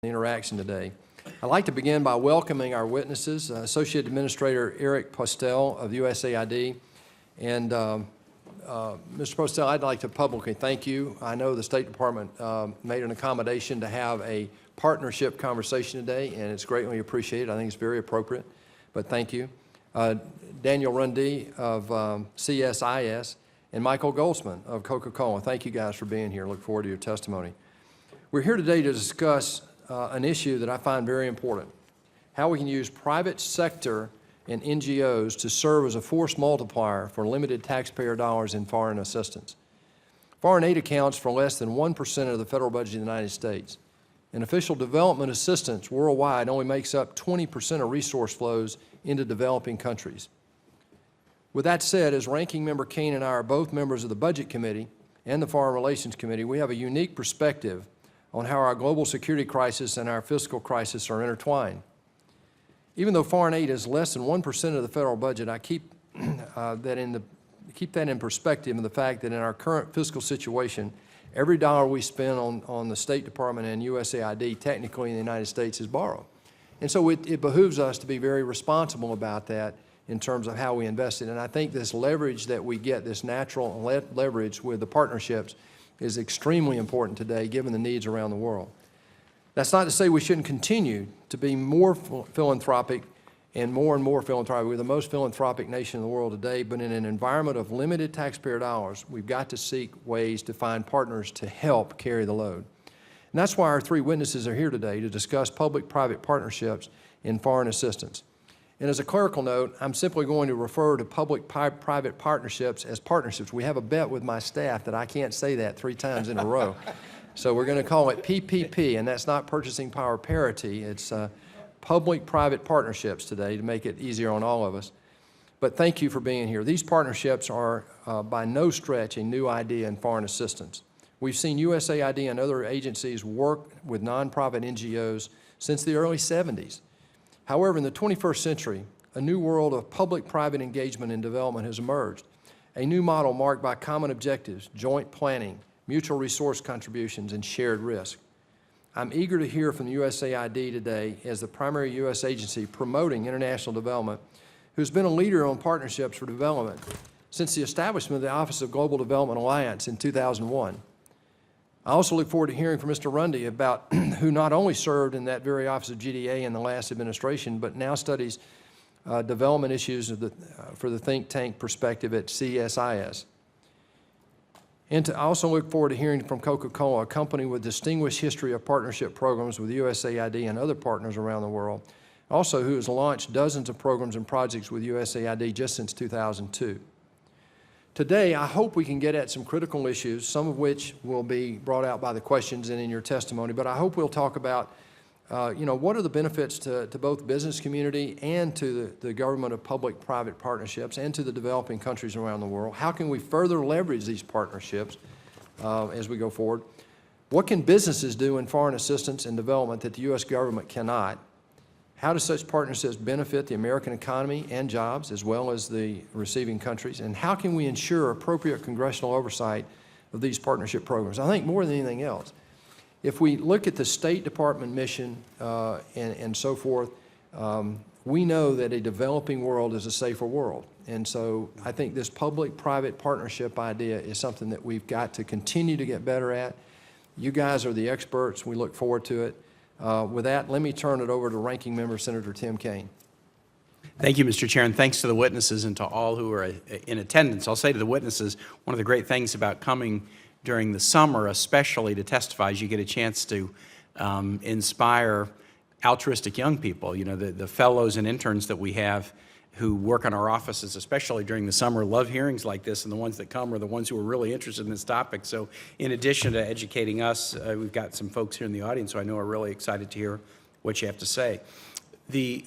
interaction today. I'd like to begin by welcoming our witnesses, Associate Administrator Eric Postel of USAID. And Mr. Postel, I'd like to publicly thank you. I know the State Department made an accommodation to have a partnership conversation today, and it's greatly appreciated. I think it's very appropriate, but thank you. Daniel Runde of CSIS, and Michael Goldman of Coca-Cola. Thank you guys for being here. Look forward to your testimony. We're here today to discuss an issue that I find very important, how we can use private sector and NGOs to serve as a force multiplier for limited taxpayer dollars in foreign assistance. Foreign aid accounts for less than 1% of the federal budget of the United States, and official development assistance worldwide only makes up 20% of resource flows into developing countries. With that said, as Ranking Member Kaine and I are both members of the Budget Committee and the Foreign Relations Committee, we have a unique perspective on how our global security crisis and our fiscal crisis are intertwined. Even though foreign aid is less than 1% of the federal budget, I keep that in perspective in the fact that in our current fiscal situation, every dollar we spend on the State Department and USAID technically in the United States is borrowed. And so it behooves us to be very responsible about that in terms of how we invest it. And I think this leverage that we get, this natural leverage with the partnerships, is extremely important today given the needs around the world. That's not to say we shouldn't continue to be more philanthropic and more philanthropic. We're the most philanthropic nation in the world today, but in an environment of limited taxpayer dollars, we've got to seek ways to find partners to help carry the load. And that's why our three witnesses are here today to discuss public-private partnerships in foreign assistance. And as a clerical note, I'm simply going to refer to public-private partnerships as partnerships. We have a bet with my staff that I can't say that 3 times in a row. So we're going to call it PPP, and that's not purchasing power parity. It's public-private partnerships today to make it easier on all of us. But thank you for being here. These partnerships are by no stretch a new idea in foreign assistance. We've seen USAID and other agencies work with nonprofit NGOs since the early 70s. However, in the 21st century, a new world of public-private engagement in development has emerged, a new model marked by common objectives, joint planning, mutual resource contributions, and shared risk. I'm eager to hear from USAID today as the primary U.S. agency promoting international development, who's been a leader on partnerships for development since the establishment of the Office of Global Development Alliance in 2001. I also look forward to hearing from Mr. Runde about who not only served in that very Office of GDA in the last administration, but now studies development issues for the think tank perspective at CSIS. And I also look forward to hearing from Coca-Cola, a company with distinguished history of partnership programs with USAID and other partners around the world, also who has launched dozens of programs and projects with USAID just since 2002. Today, I hope we can get at some critical issues, some of which will be brought out by the questions and in your testimony, but I hope we'll talk about, what are the benefits to both business community and to the government of public-private partnerships and to the developing countries around the world. How can we further leverage these partnerships as we go forward? What can businesses do in foreign assistance and development that the U.S. government cannot? How do such partnerships benefit the American economy and jobs as well as the receiving countries? And how can we ensure appropriate congressional oversight of these partnership programs? I think more than anything else, if we look at the State Department mission and so forth, we know that a developing world is a safer world. And so I think this public-private partnership idea is something that we've got to continue to get better at. You guys are the experts. We look forward to it. With that, let me turn it over to Ranking Member Senator Tim Kaine. Thank you, Mr. Chair, and thanks to the witnesses and to all who are in attendance. I'll say to the witnesses, one of the great things about coming during the summer, especially to testify, is you get a chance to inspire altruistic young people. You know, the fellows and interns that we have who work in our offices, especially during the summer, love hearings like this, and the ones that come are the ones who are really interested in this topic. So in addition to educating us, we've got some folks here in the audience who I know are really excited to hear what you have to say. The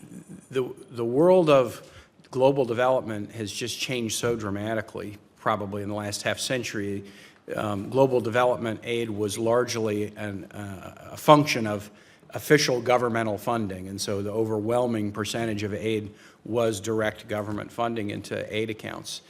world of global development has just changed so dramatically, probably in the last half century. Global development aid was largely a function of official governmental funding, and so the overwhelming percentage of aid was direct government funding into aid accounts.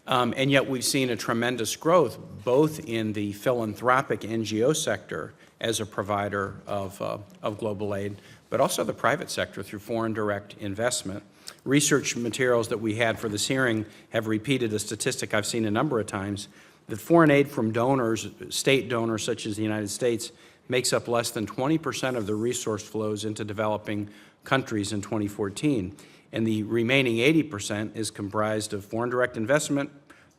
And yet we've seen a tremendous growth both in the philanthropic NGO sector as a provider of global aid, but also the private sector through foreign direct investment. Research materials that we had for this hearing have repeated a statistic I've seen a number of times, that foreign aid from donors, state donors such as the United States, makes up less than 20% of the resource flows into developing countries in 2014. And the remaining 80% is comprised of foreign direct investment,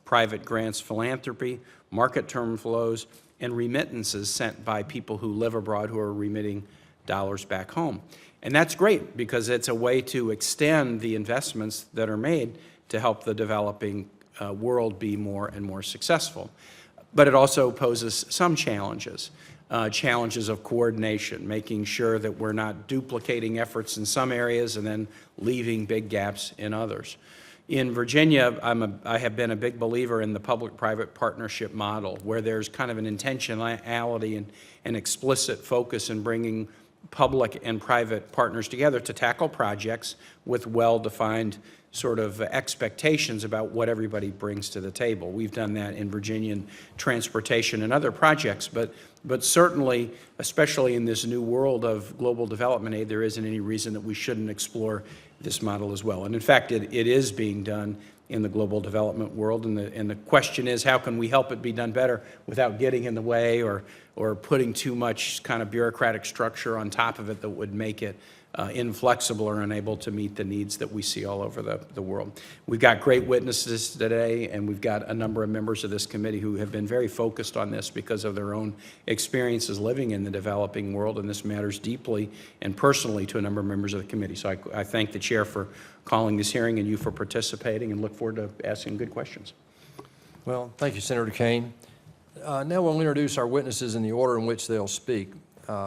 private grants, philanthropy, market term flows, and remittances sent by people who live abroad who are remitting dollars back home. And that's great because it's a way to extend the investments that are made to help the developing world be more and more successful. But it also poses some challenges. Challenges of coordination, making sure that we're not duplicating efforts in some areas and then leaving big gaps in others. In Virginia, I have been a big believer in the public-private partnership model, where there's kind of an intentionality and an explicit focus in bringing public and private partners together to tackle projects with well-defined sort of expectations about what everybody brings to the table. We've done that in Virginian transportation and other projects, but certainly, especially in this new world of global development aid, there isn't any reason that we shouldn't explore this model as well. And in fact, it is being done in the global development world, and the question is, how can we help it be done better without getting in the way or putting too much kind of bureaucratic structure on top of it that would make it inflexible or unable to meet the needs that we see all over the world. We've got great witnesses today, and we've got a number of members of this committee who have been very focused on this because of their own experiences living in the developing world, and this matters deeply and personally to a number of members of the committee. So I thank the chair for calling this hearing and you for participating, and look forward to asking good questions. Well, thank you, Senator Kaine. Now we'll introduce our witnesses in the order in which they'll speak.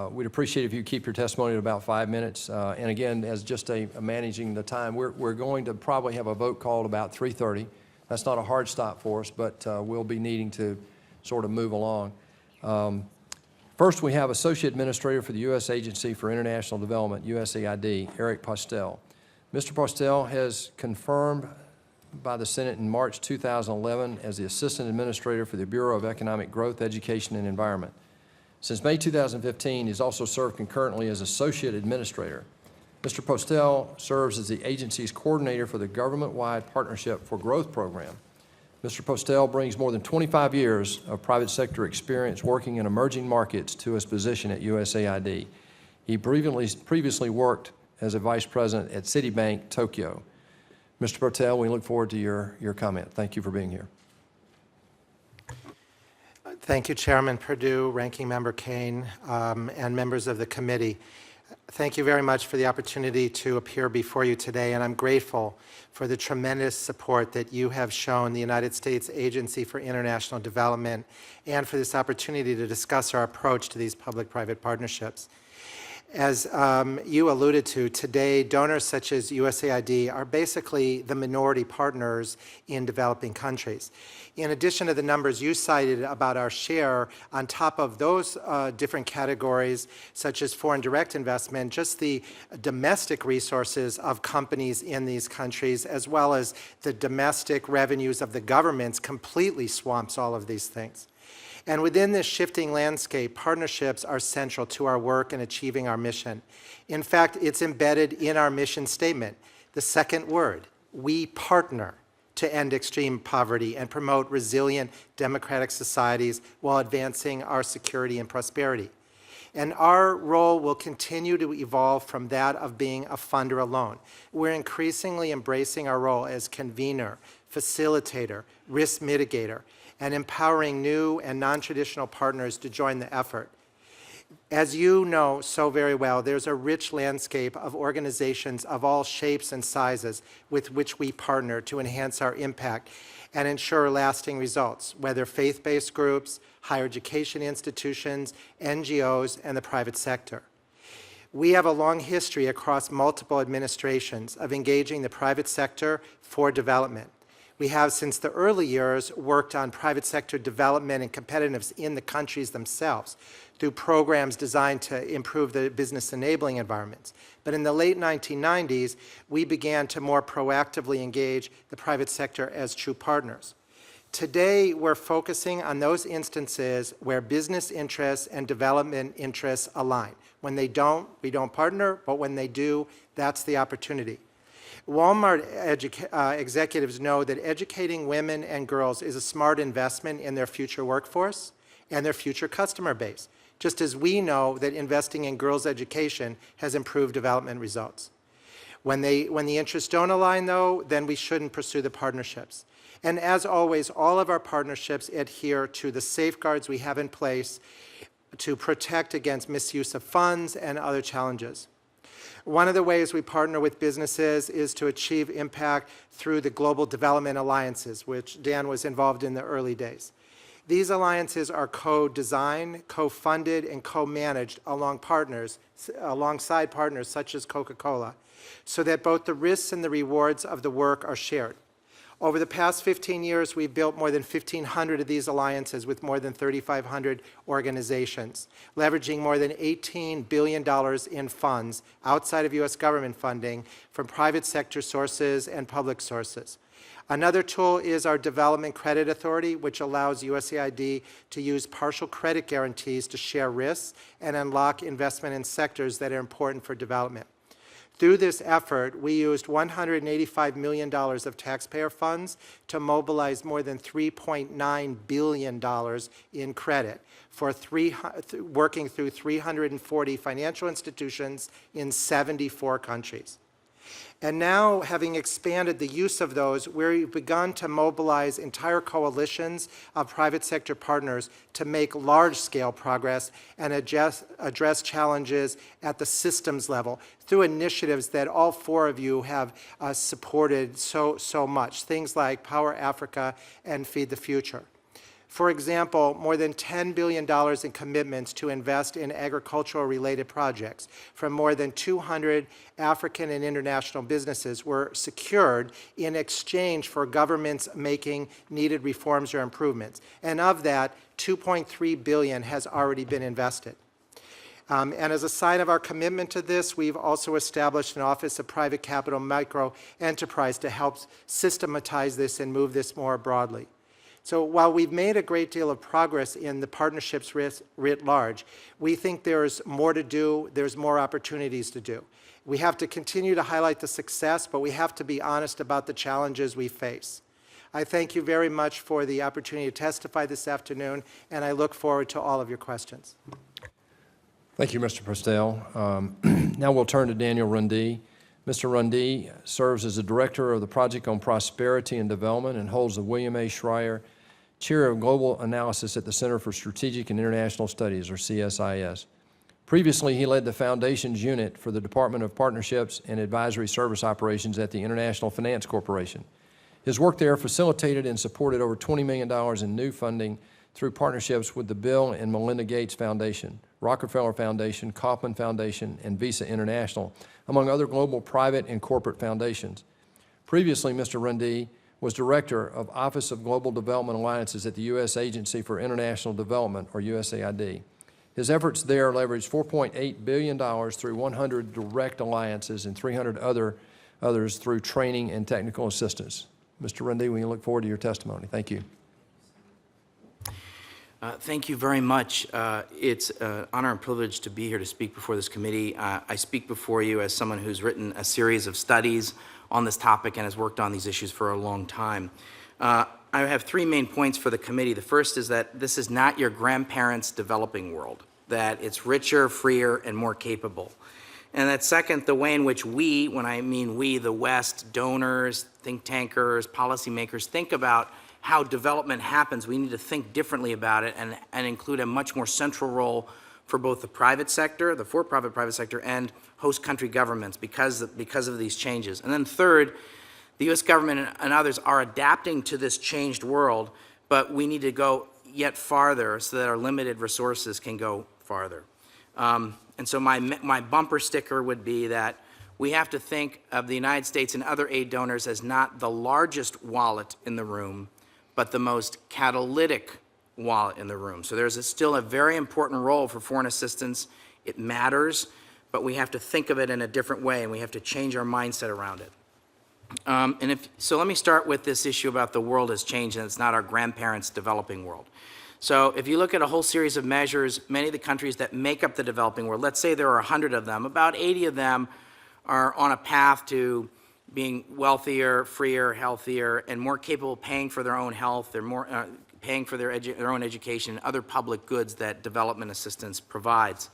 We'd appreciate if you keep your testimony to about 5 minutes. And again, as just managing the time, we're going to probably have a vote called about 3:30. That's not a hard stop for us, but we'll be needing to sort of move along. First, we have Associate Administrator for the U.S. Agency for International Development, USAID, Eric Postel. Mr. Postel has confirmed by the Senate in March 2011 as the Assistant Administrator for the Bureau of Economic Growth, Education, and Environment. Since May 2015, he's also served concurrently as Associate Administrator. Mr. Postel serves as the agency's coordinator for the Government-Wide Partnership for Growth program. Mr. Postel brings more than 25 years of private sector experience working in emerging markets to his position at USAID. He previously worked as a Vice President at Citibank, Tokyo. Mr. Postel, we look forward to your comment. Thank you for being here. Thank you, Chairman Perdue, Ranking Member Kaine, and members of the committee. Thank you very much for the opportunity to appear before you today, and I'm grateful for the tremendous support that you have shown the United States Agency for International Development and for this opportunity to discuss our approach to these public-private partnerships. As you alluded to, today donors such as USAID are basically the minority partners in developing countries. In addition to the numbers you cited about our share, on top of those different categories, such as foreign direct investment, just the domestic resources of companies in these countries, as well as the domestic revenues of the governments, completely swamps all of these things. And within this shifting landscape, partnerships are central to our work in achieving our mission. In fact, it's embedded in our mission statement. The second word, we partner to end extreme poverty and promote resilient democratic societies while advancing our security and prosperity. And our role will continue to evolve from that of being a funder alone. We're increasingly embracing our role as convener, facilitator, risk mitigator, and empowering new and non-traditional partners to join the effort. As you know so very well, there's a rich landscape of organizations of all shapes and sizes with which we partner to enhance our impact and ensure lasting results, whether faith-based groups, higher education institutions, NGOs, and the private sector. We have a long history across multiple administrations of engaging the private sector for development. We have, since the early years, worked on private sector development and competitiveness in the countries themselves through programs designed to improve the business enabling environments. But in the late 1990s, we began to more proactively engage the private sector as true partners. Today, we're focusing on those instances where business interests and development interests align. When they don't, we don't partner, but when they do, that's the opportunity. Walmart executives know that educating women and girls is a smart investment in their future workforce and their future customer base, just as we know that investing in girls' education has improved development results. When the interests don't align, though, then we shouldn't pursue the partnerships. And as always, all of our partnerships adhere to the safeguards we have in place to protect against misuse of funds and other challenges. One of the ways we partner with businesses is to achieve impact through the Global Development Alliances, which Dan was involved in the early days. These alliances are co-designed, co-funded, and co-managed alongside partners such as Coca-Cola, so that both the risks and the rewards of the work are shared. Over the past 15 years, we've built more than 1,500 of these alliances with more than 3,500 organizations, leveraging more than $18 billion in funds outside of U.S. government funding from private sector sources and public sources. Another tool is our Development Credit Authority, which allows USAID to use partial credit guarantees to share risks and unlock investment in sectors that are important for development. Through this effort, we used $185 million of taxpayer funds to mobilize more than $3.9 billion in credit for working through 340 financial institutions in 74 countries. And now, having expanded the use of those, we've begun to mobilize entire coalitions of private sector partners to make large-scale progress and address challenges at the systems level through initiatives that all four of you have supported so much, things like Power Africa and Feed the Future. For example, more than $10 billion in commitments to invest in agricultural-related projects from more than 200 African and international businesses were secured in exchange for governments making needed reforms or improvements. And of that, $2.3 billion has already been invested. And as a sign of our commitment to this, we've also established an Office of Private Capital Micro Enterprise to help systematize this and move this more broadly. So while we've made a great deal of progress in the partnerships writ large, we think there's more to do, there's more opportunities to do. We have to continue to highlight the success, but we have to be honest about the challenges we face. I thank you very much for the opportunity to testify this afternoon, and I look forward to all of your questions. Thank you, Mr. Postel. Now we'll turn to Daniel Runde. Mr. Runde serves as the Director of the Project on Prosperity and Development and holds the William A. Schreier Chair of Global Analysis at the Center for Strategic and International Studies, or CSIS. Previously, he led the Foundations Unit for the Department of Partnerships and Advisory Service Operations at the International Finance Corporation. His work there facilitated and supported over $20 million in new funding through partnerships with the Bill and Melinda Gates Foundation, Rockefeller Foundation, Kauffman Foundation, and Visa International, among other global private and corporate foundations. Previously, Mr. Runde was Director of Office of Global Development Alliances at the U.S. Agency for International Development, or USAID. His efforts there leveraged $4.8 billion through 100 direct alliances and 300 others through training and technical assistance. Mr. Runde, we look forward to your testimony. Thank you. Thank you very much. It's an honor and privilege to be here to speak before this committee. I speak before you as someone who's written a series of studies on this topic and has worked on these issues for a long time. I have three main points for the committee. The first is that this is not your grandparents' developing world, that it's richer, freer, and more capable. And that second, the way in which we, when I mean we, the West, donors, think tankers, policymakers, think about how development happens, we need to think differently about it and include a much more central role for both the private sector, the for-profit private sector, and host country governments because of these changes. And then third, the U.S. government and others are adapting to this changed world, but we need to go yet farther so that our limited resources can go farther. And so my bumper sticker would be that we have to think of the United States and other aid donors as not the largest wallet in the room, but the most catalytic wallet in the room. So there's still a very important role for foreign assistance. It matters, but we have to think of it in a different way, and we have to change our mindset around it. So let me start with this issue about the world has changed and it's not our grandparents' developing world. So if you look at a whole series of measures, many of the countries that make up the developing world, let's say there are 100 of them, about 80 of them are on a path to being wealthier, freer, healthier, and more capable of paying for their own health. They're more paying for their own education and other public goods that development assistance provides.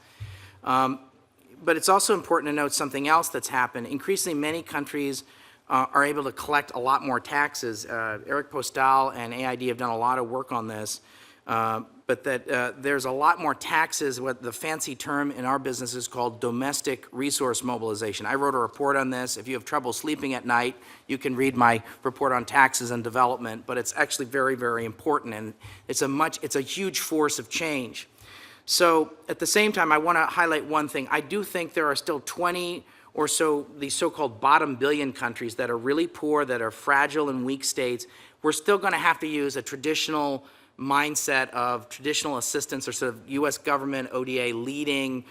But it's also important to note something else that's happened. Increasingly, many countries are able to collect a lot more taxes. Eric Postal and AID have done a lot of work on this, but that there's a lot more taxes. What the fancy term in our business is called domestic resource mobilization. I wrote a report on this. If you have trouble sleeping at night, you can read my report on taxes and development, but it's actually very, very important, and it's a huge force of change. So at the same time, I want to highlight one thing. I do think there are still 20 or so these so-called bottom billion countries that are really poor, that are fragile and weak states. We're still going to have to use a traditional mindset of traditional assistance or sort of U.S. government, ODA leading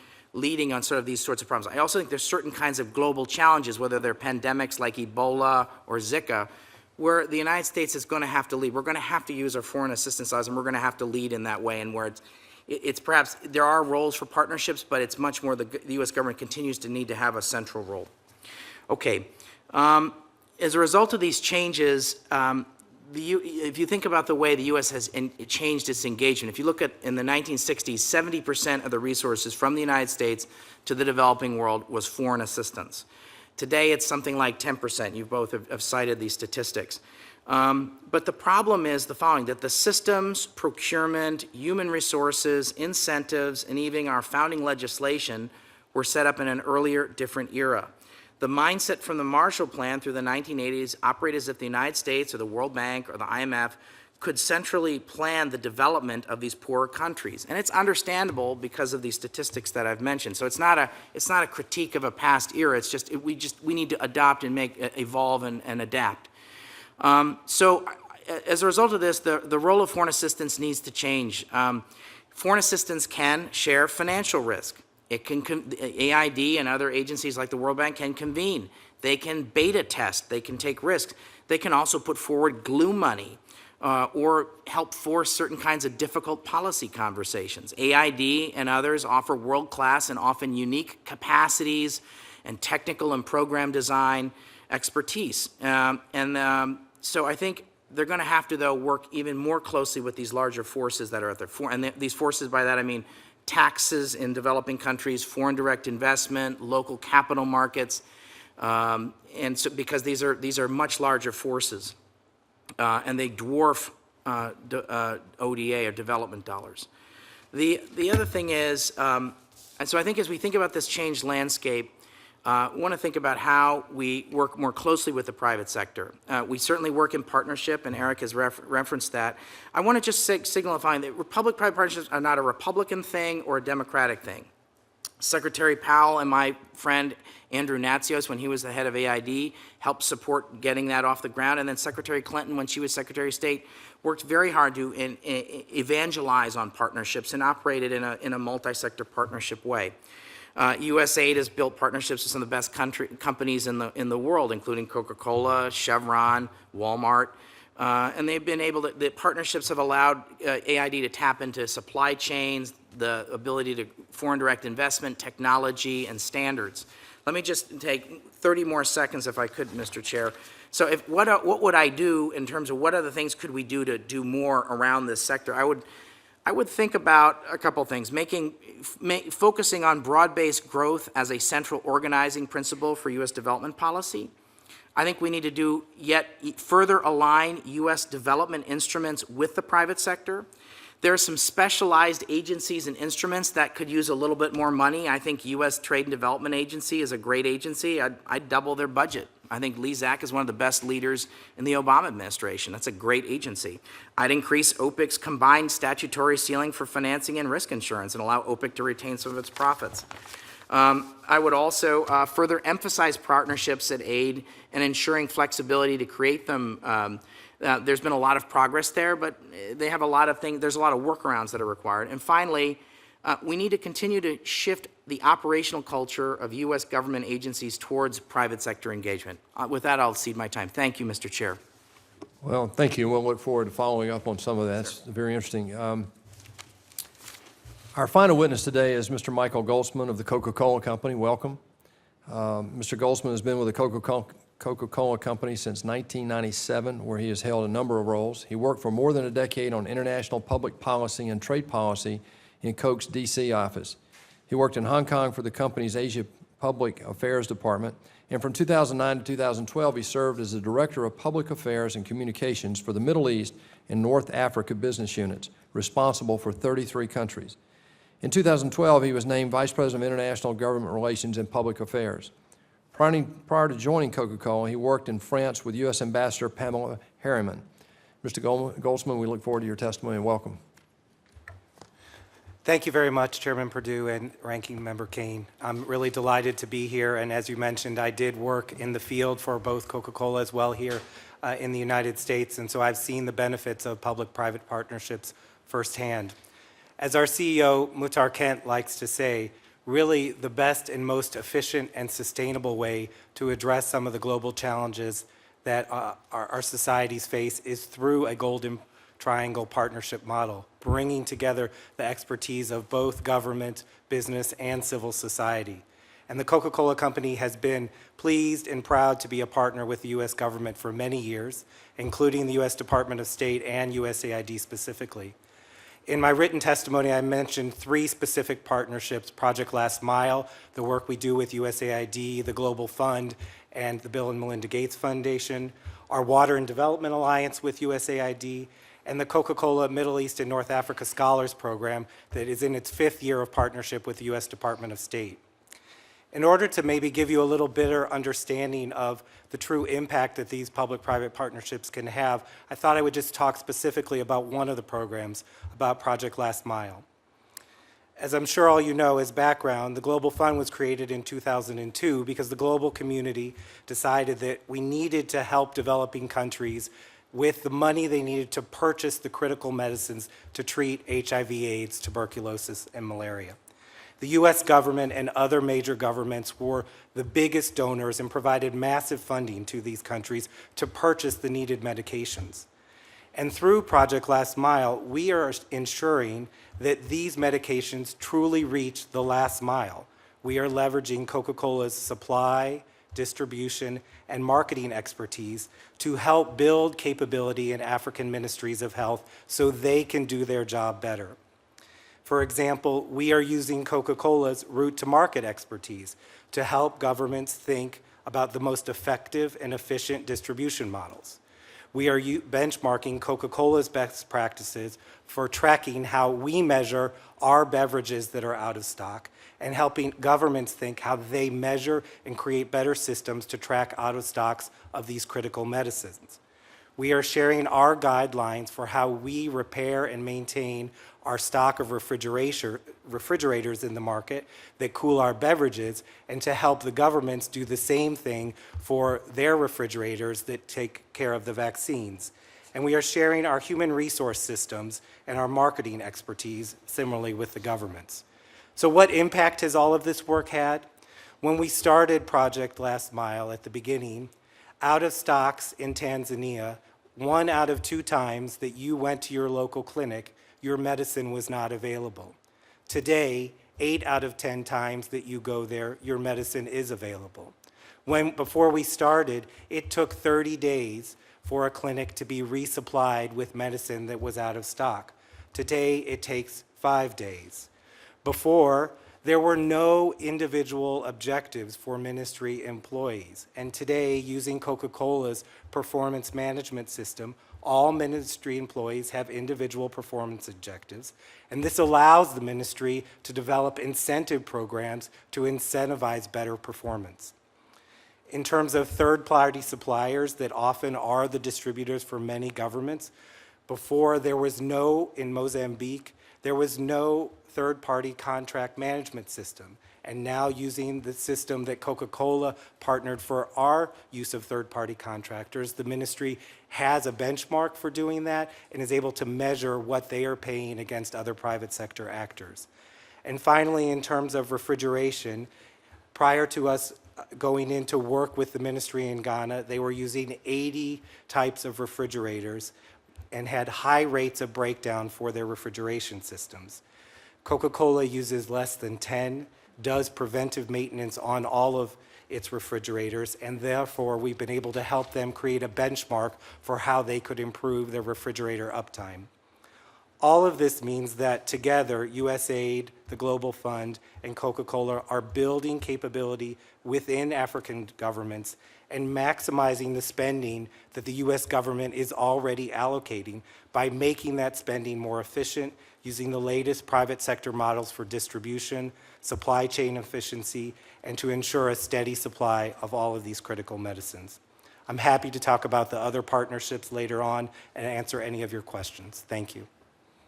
on sort of these sorts of problems. I also think there's certain kinds of global challenges, whether they're pandemics like Ebola or Zika, where the United States is going to have to lead. We're going to have to use our foreign assistance laws, and we're going to have to lead in that way, and where it's perhaps, there are roles for partnerships, but it's much more the U.S. government continues to need to have a central role. Okay. As a result of these changes, if you think about the way the U.S. has changed its engagement, if you look at in the 1960s, 70% of the resources from the United States to the developing world was foreign assistance. Today, it's something like 10%. You both have cited these statistics. But the problem is the following, that the systems, procurement, human resources, incentives, and even our founding legislation were set up in an earlier, different era. The mindset from the Marshall Plan through the 1980s operated as if the United States or the World Bank or the IMF could centrally plan the development of these poorer countries. And it's understandable because of these statistics that I've mentioned. So it's not a critique of a past era. It's just we need to adopt and evolve and adapt. So as a result of this, the role of foreign assistance needs to change. Foreign assistance can share financial risk. It can, AID and other agencies like the World Bank can convene. They can beta test. They can take risks. They can also put forward glue money or help force certain kinds of difficult policy conversations. AID and others offer world-class and often unique capacities and technical and program design expertise. So I think they're going to have to, though, work even more closely with these larger forces that are out there. And these forces, by that I mean taxes in developing countries, foreign direct investment, local capital markets, and so because these are much larger forces, and they dwarf ODA or development dollars. The other thing is, and so I think as we think about this changed landscape, we want to think about how we work more closely with the private sector. We certainly work in partnership, and Eric has referenced that. I want to just signify that public-private partnerships are not a Republican thing or a Democratic thing. Secretary Powell and my friend Andrew Natsios, when he was the head of AID, helped support getting that off the ground, and then Secretary Clinton, when she was Secretary of State, worked very hard to evangelize on partnerships and operated in a multi-sector partnership way. USAID has built partnerships with some of the best companies in the world, including Coca-Cola, Chevron, Walmart, and they've been able to, the partnerships have allowed AID to tap into supply chains, the ability to foreign direct investment, technology, and standards. Let me just take 30 more seconds if I could, Mr. Chair. So what would I do in terms of what other things could we do to do more around this sector? I would think about a couple things, focusing on broad-based growth as a central organizing principle for U.S. development policy. I think we need to yet further align U.S. development instruments with the private sector. There are some specialized agencies and instruments that could use a little bit more money. I think U.S. Trade and Development Agency is a great agency. I'd double their budget. I think Lee Zack is one of the best leaders in the Obama administration. That's a great agency. I'd increase OPIC's combined statutory ceiling for financing and risk insurance and allow OPIC to retain some of its profits. I would also further emphasize partnerships at aid and ensuring flexibility to create them. There's been a lot of progress there, but they have a lot of things, there's a lot of workarounds that are required. And finally, We need to continue to shift the operational culture of U.S. government agencies towards private sector engagement. With that, I'll cede my time. Thank you, Mr. Chair. Well, thank you. We'll look forward to following up on some of that. It's very interesting. Our final witness today is Mr. Michael Goldsman of the Coca-Cola Company. Welcome. Mr. Goldsman has been with the Coca-Cola Company since 1997, where he has held a number of roles. He worked for more than a decade on international public policy and trade policy in Coke's D.C. office. He worked in Hong Kong for the company's Asia Public Affairs Department, and from 2009 to 2012, he served as the Director of Public Affairs and Communications for the Middle East and North Africa business units, responsible for 33 countries. In 2012, he was named Vice President of International Government Relations and Public Affairs. Prior to joining Coca-Cola, he worked in France with U.S. Ambassador Pamela Harriman. Mr. Goldsman, we look forward to your testimony and welcome. Thank you very much, Chairman Perdue and Ranking Member Kaine. I'm really delighted to be here, and as you mentioned, I did work in the field for both Coca-Cola as well here in the United States, and so I've seen the benefits of public-private partnerships firsthand. As our CEO, Muhtar Kent, likes to say, really the best and most efficient and sustainable way to address some of the global challenges that our societies face is through a golden triangle partnership model, bringing together the expertise of both government, business, and civil society. And the Coca-Cola Company has been pleased and proud to be a partner with the U.S. government for many years, including the U.S. Department of State and USAID specifically. In my written testimony, I mentioned 3 specific partnerships: Project Last Mile, the work we do with USAID, the Global Fund, and the Bill and Melinda Gates Foundation, our Water and Development Alliance with USAID, and the Coca-Cola Middle East and North Africa Scholars Program that is in its 5th year of partnership with the U.S. Department of State. In order to maybe give you a little better understanding of the true impact that these public-private partnerships can have, I thought I would just talk specifically about one of the programs, about Project Last Mile. As I'm sure all you know, as background, the Global Fund was created in 2002 because the global community decided that we needed to help developing countries with the money they needed to purchase the critical medicines to treat HIV/AIDS, tuberculosis, and malaria. The U.S. government and other major governments were the biggest donors and provided massive funding to these countries to purchase the needed medications. And through Project Last Mile, we are ensuring that these medications truly reach the last mile. We are leveraging Coca-Cola's supply, distribution, and marketing expertise to help build capability in African ministries of health so they can do their job better. For example, we are using Coca-Cola's route-to-market expertise to help governments think about the most effective and efficient distribution models. We are benchmarking Coca-Cola's best practices for tracking how we measure our beverages that are out of stock and helping governments think how they measure and create better systems to track out of stocks of these critical medicines. We are sharing our guidelines for how we repair and maintain our stock of refrigerators in the market that cool our beverages, and to help the governments do the same thing for their refrigerators that take care of the vaccines. And we are sharing our human resource systems and our marketing expertise similarly with the governments. So what impact has all of this work had? When we started Project Last Mile at the beginning, out of stocks in Tanzania, 1 out of 2 times that you went to your local clinic, your medicine was not available. Today, 8 out of 10 times that you go there, your medicine is available. Before we started, it took 30 days for a clinic to be resupplied with medicine that was out of stock. Today, it takes 5 days. Before, there were no individual objectives for ministry employees. And today, using Coca-Cola's performance management system, all ministry employees have individual performance objectives. And this allows the ministry to develop incentive programs to incentivize better performance. In terms of third-party suppliers that often are the distributors for many governments, before in Mozambique, there was no third-party contract management system. And now using the system that Coca-Cola partnered for our use of third-party contractors, the ministry has a benchmark for doing that and is able to measure what they are paying against other private sector actors. And finally, in terms of refrigeration, prior to us going into work with the ministry in Ghana, they were using 80 types of refrigerators and had high rates of breakdown for their refrigeration systems. Coca-Cola uses less than 10, does preventive maintenance on all of its refrigerators, and therefore we've been able to help them create a benchmark for how they could improve their refrigerator uptime. All of this means that together, USAID, the Global Fund, and Coca-Cola are building capability within African governments and maximizing the spending that the US government is already allocating by making that spending more efficient, using the latest private sector models for distribution, supply chain efficiency, and to ensure a steady supply of all of these critical medicines. I'm happy to talk about the other partnerships later on and answer any of your questions. Thank you.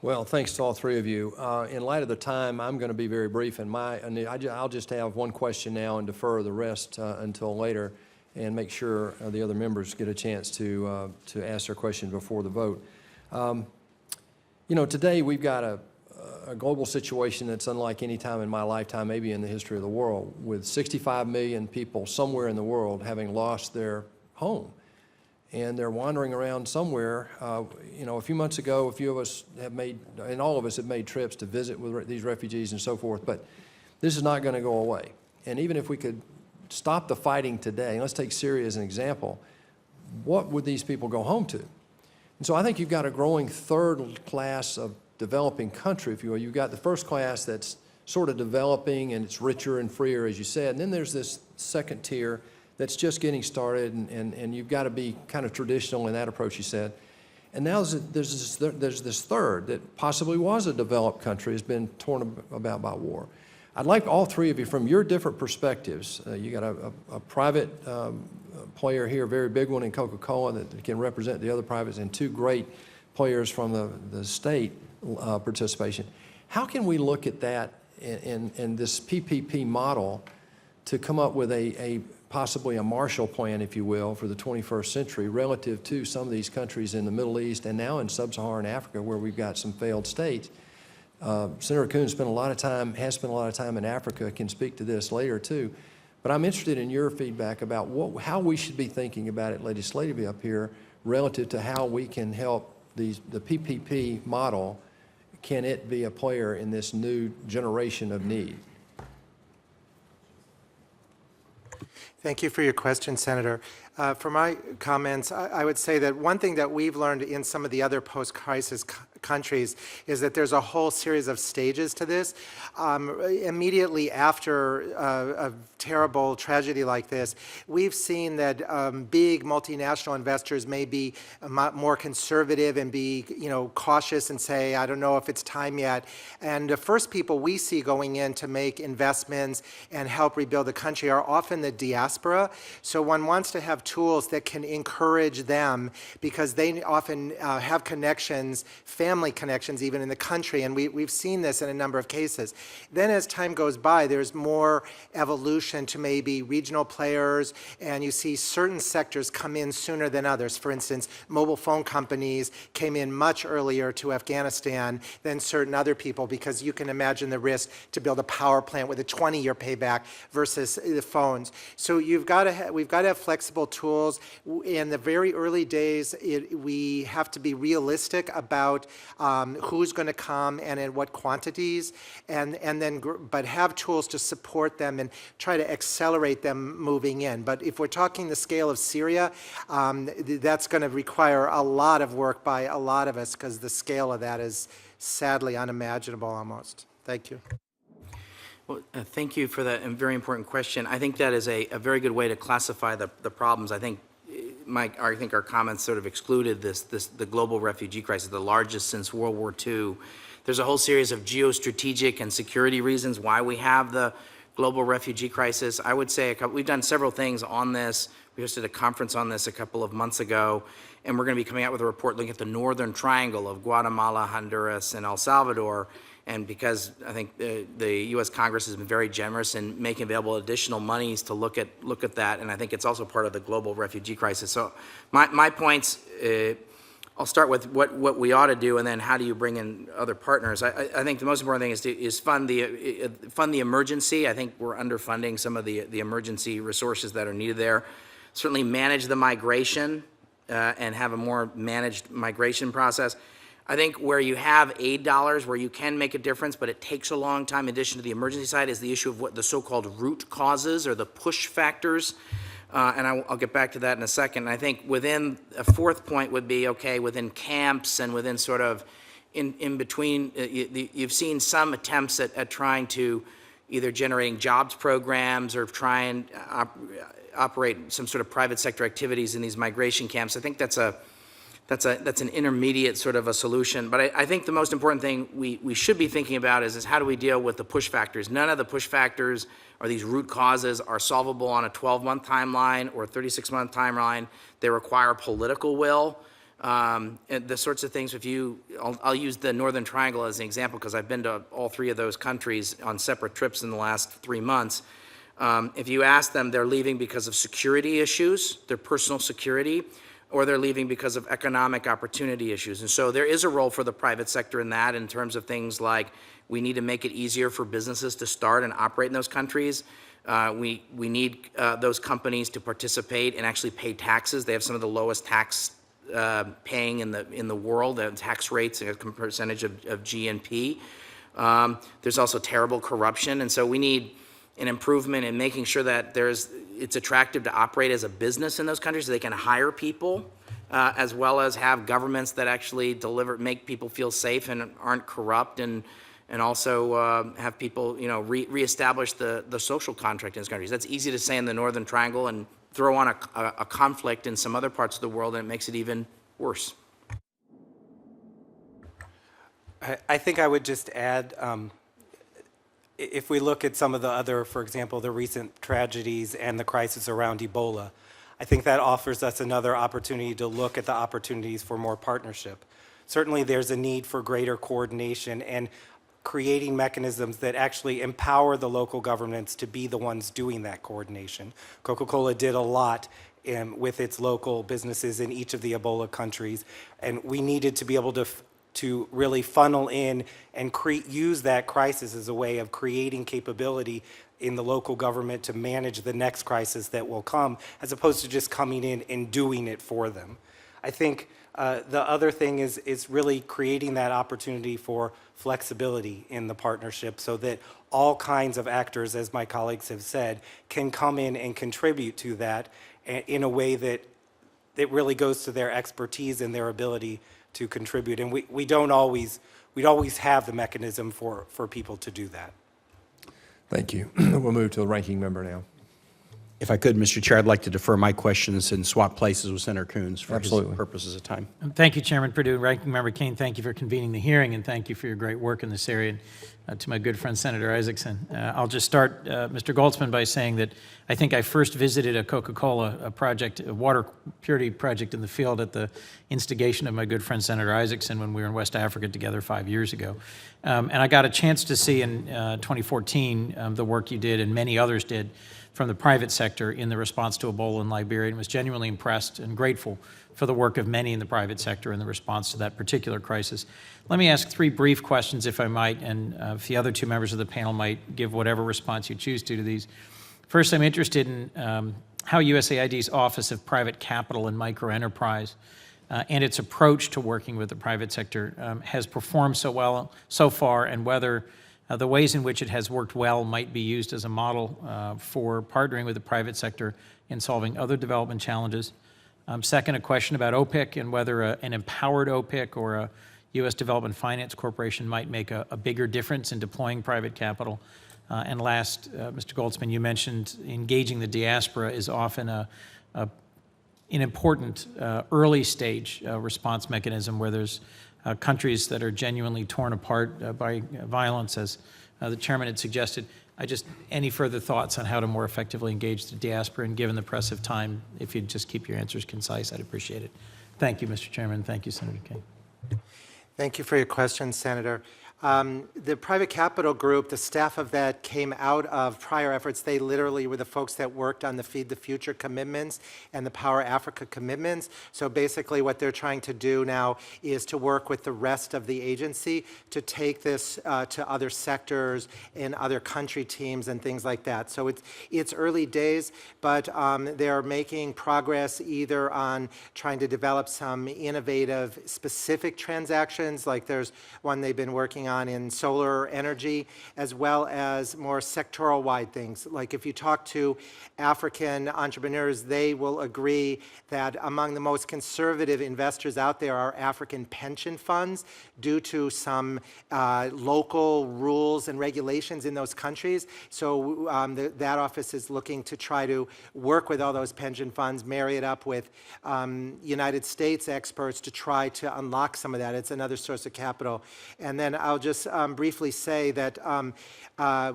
Well, thanks to all three of you. In light of the time, I'm going to be very brief, and I'll just have one question now and defer the rest until later, and make sure the other members get a chance to ask their question before the vote. You know, today we've got a global situation that's unlike any time in my lifetime, maybe in the history of the world, with 65 million people somewhere in the world having lost their home. And they're wandering around somewhere. You know, a few months ago, a few of us have made, and all of us have made trips to visit with these refugees and so forth, but this is not going to go away. And even if we could stop the fighting today, let's take Syria as an example, what would these people go home to? And so I think you've got a growing third class of developing country, if you will. You've got the first class that's sort of developing and it's richer and freer, as you said, and then there's this second tier that's just getting started, and you've got to be kind of traditional in that approach, you said. And now there's this third that possibly was a developed country, has been torn about by war. I'd like all three of you, from your different perspectives, you got a private player here, a very big one in Coca-Cola that can represent the other privates, and two great players from the state participation. How can we look at that in this PPP model to come up with possibly a Marshall Plan, if you will, for the 21st century relative to some of these countries in the Middle East and now in sub-Saharan Africa, where we've got some failed states? Senator Coons has spent a lot of time in Africa, can speak to this later too. But I'm interested in your feedback about how we should be thinking about it legislatively up here relative to how we can help the PPP model. Can it be a player in this new generation of need? Thank you for your question, Senator. For my comments, I would say that one thing that we've learned in some of the other post-crisis countries is that there's a whole series of stages to this. Immediately after a terrible tragedy like this, we've seen that big multinational investors may be more conservative and be, cautious and say, I don't know if it's time yet. And the first people we see going in to make investments and help rebuild the country are often the diaspora. So one wants to have tools that can encourage them, because they often have connections, family connections even in the country, and we've seen this in a number of cases. Then as time goes by, there's more evolution to maybe regional players, and you see certain sectors come in sooner than others. For instance, mobile phone companies came in much earlier to Afghanistan than certain other people, because you can imagine the risk to build a power plant with a 20-year payback versus the phones. So we've got to have flexible tools. In the very early days, we have to be realistic about who's going to come and in what quantities, but have tools to support them and try to accelerate them moving in. But if we're talking the scale of Syria, that's going to require a lot of work by a lot of us, because the scale of that is sadly unimaginable almost. Thank you. Well, thank you for that very important question. I think that is a very good way to classify the problems. I think our comments sort of excluded the global refugee crisis, the largest since World War II. There's a whole series of geostrategic and security reasons why we have the global refugee crisis. I would say we've done several things on this. We hosted a conference on this a couple of months ago, and we're going to be coming out with a report looking at the northern triangle of Guatemala, Honduras, and El Salvador. And because I think the U.S. Congress has been very generous in making available additional monies to look at that, and I think it's also part of the global refugee crisis. So my points I'll start with what we ought to do, and then how do you bring in other partners. I think the most important thing is fund the emergency. I think we're underfunding some of the emergency resources that are needed there. Certainly manage the migration and have a more managed migration process. I think where you have aid dollars, where you can make a difference, but it takes a long time, in addition to the emergency side, is the issue of what the so-called root causes or the push factors. And I'll get back to that in a second. I think within, a fourth point would be, okay, within camps and within sort of in between, you've seen some attempts at trying to either generating jobs programs or try and operate some sort of private sector activities in these migration camps. I think that's an intermediate sort of a solution. But I think the most important thing we should be thinking about is how do we deal with the push factors. None of the push factors or these root causes are solvable on a 12-month timeline or a 36-month timeline. They require political will. And the sorts of things, I'll use the Northern Triangle as an example because I've been to all three of those countries on separate trips in the last 3 months. If you ask them, they're leaving because of security issues, their personal security, or they're leaving because of economic opportunity issues. And so there is a role for the private sector in that, in terms of things like we need to make it easier for businesses to start and operate in those countries. We need those companies to participate and actually pay taxes. They have some of the lowest tax paying in the world, tax rates as a percentage of GNP. There's also terrible corruption, and so we need an improvement in making sure that it's attractive to operate as a business in those countries so they can hire people, as well as have governments that actually make people feel safe and aren't corrupt, and also have people, reestablish the social contract in those countries. That's easy to say in the Northern Triangle and throw on a conflict in some other parts of the world, and it makes it even worse. I think I would just add, if we look at some of the other, for example, the recent tragedies and the crisis around Ebola, I think that offers us another opportunity to look at the opportunities for more partnership. Certainly there's a need for greater coordination and creating mechanisms that actually empower the local governments to be the ones doing that coordination. Coca-Cola did a lot with its local businesses in each of the Ebola countries, and we needed to be able to really funnel in and use that crisis as a way of creating capability in the local government to manage the next crisis that will come, as opposed to just coming in and doing it for them. I think the other thing is really creating that opportunity for flexibility in the partnership so that all kinds of actors, as my colleagues have said, can come in and contribute to that in a way that really goes to their expertise and their ability to contribute. And we'd always have the mechanism for people to do that. Thank you. We'll move to the ranking member now. If I could, Mr. Chair, I'd like to defer my questions and swap places with Senator Coons for his purposes of time. Thank you, Chairman Perdue. Ranking Member Kaine, thank you for convening the hearing, and thank you for your great work in this area. And to my good friend, Senator Isaacson. I'll just start, Mr. Goldsman, by saying that I think I first visited a Coca-Cola project, a water purity project in the field at the instigation of my good friend, Senator Isaacson, when we were in West Africa together 5 years ago. And I got a chance to see in 2014 the work you did, and many others did, from the private sector in the response to Ebola in Liberia, and was genuinely impressed and grateful for the work of many in the private sector in the response to that particular crisis. Let me ask three brief questions, if I might, and if the other two members of the panel might give whatever response you choose to these. First, I'm interested in how USAID's Office of Private Capital and Microenterprise and its approach to working with the private sector has performed so well so far, and whether the ways in which it has worked well might be used as a model for partnering with the private sector in solving other development challenges. Second, a question about OPIC and whether an empowered OPIC or a U.S. Development Finance Corporation might make a bigger difference in deploying private capital. And last, Mr. Goldsman, you mentioned engaging the diaspora is often an important early stage response mechanism where there's countries that are genuinely torn apart by violence, as the chairman had suggested. Any further thoughts on how to more effectively engage the diaspora, and given the press of time, if you'd just keep your answers concise, I'd appreciate it. Thank you, Mr. Chairman. Thank you, Senator Kaine. Thank you for your question, Senator. The private capital group, the staff of that came out of prior efforts. They literally were the folks that worked on the Feed the Future commitments and the Power Africa commitments. So basically what they're trying to do now is to work with the rest of the agency to take this to other sectors and other country teams and things like that. So it's early days, but they're making progress either on trying to develop some innovative specific transactions, like there's one they've been working on in solar energy, as well as more sectoral-wide things. Like if you talk to African entrepreneurs, they will agree that among the most conservative investors out there are African pension funds due to some local rules and regulations in those countries. So that office is looking to try to work with all those pension funds, marry it up with United States experts to try to unlock some of that. It's another source of capital. And then I'll just briefly say that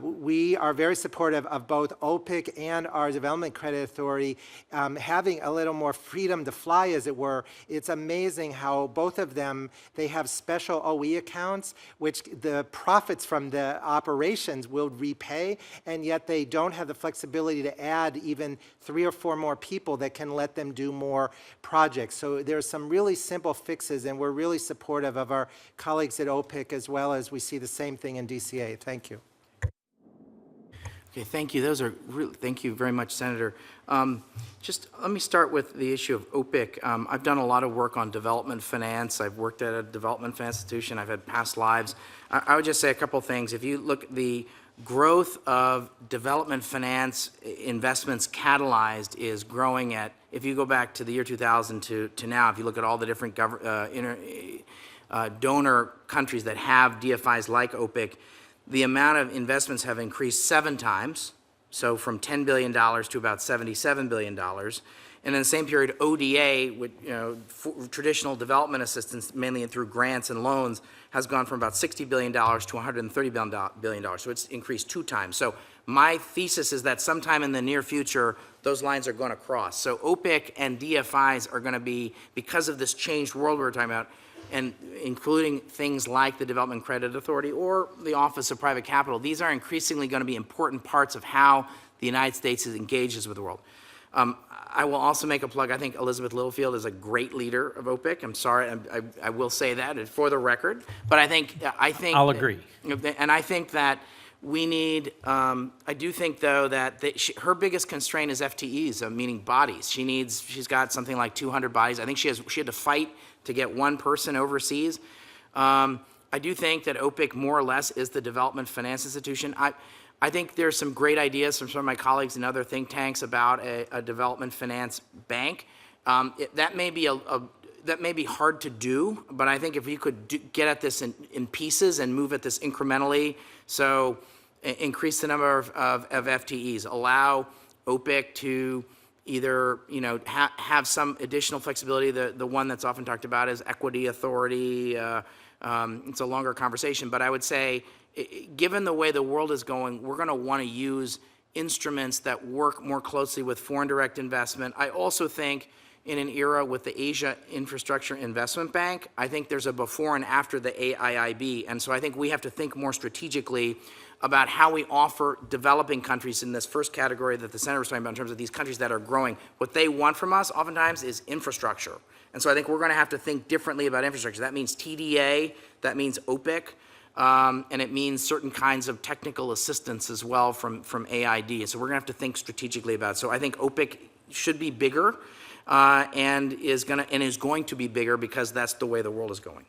we are very supportive of both OPIC and our Development Credit Authority having a little more freedom to fly, as it were. It's amazing how both of them, they have special OE accounts, which the profits from the operations will repay, and yet they don't have the flexibility to add even 3 or 4 more people that can let them do more projects. So there's some really simple fixes, and we're really supportive of our colleagues at OPIC, as well as we see the same thing in DCA. Thank you. Okay, thank you. Those are really, thank you very much, Senator. Just let me start with the issue of OPIC. I've done a lot of work on development finance. I've worked at a development finance institution. I've had past lives. I would just say a couple things. If you look at the growth of development finance investments catalyzed is growing at, if you go back to the year 2000 to now, if you look at all the different donor countries that have DFIs like OPIC, the amount of investments have increased 7 times, so from $10 billion to about $77 billion. And in the same period, ODA, with, traditional development assistance, mainly through grants and loans, has gone from about $60 billion to $130 billion. So it's increased 2 times. So my thesis is that sometime in the near future, those lines are going to cross. So OPIC and DFIs are going to be, because of this changed world we're talking about, and including things like the Development Credit Authority or the Office of Private Capital, these are increasingly going to be important parts of how the United States engages with the world. I will also make a plug. I think Elizabeth Littlefield is a great leader of OPIC. I'm sorry, I will say that for the record. But I think I'll agree. And I think that we need. I do think though that her biggest constraint is FTEs, meaning bodies. She's got something like 200 bodies. I think she had to fight to get 1 person overseas. I do think that OPIC more or less is the development finance institution. I think there's some great ideas from some of my colleagues in other think tanks about a development finance bank. That may be hard to do, but I think if we could get at this in pieces and move at this incrementally, so increase the number of FTEs, allow OPIC to either have some additional flexibility. The one that's often talked about is equity authority. It's a longer conversation, but I would say, given the way the world is going, we're going to want to use instruments that work more closely with foreign direct investment. I also think in an era with the Asia Infrastructure Investment Bank, I think there's a before and after the AIIB, and so I think we have to think more strategically about how we offer developing countries in this first category that the Senator was talking about in terms of these countries that are growing. What they want from us oftentimes is infrastructure. And so I think we're going to have to think differently about infrastructure. That means TDA, that means OPIC, and it means certain kinds of technical assistance as well from AID. So we're going to have to think strategically about it. So I think OPIC should be bigger and is going to be bigger because that's the way the world is going.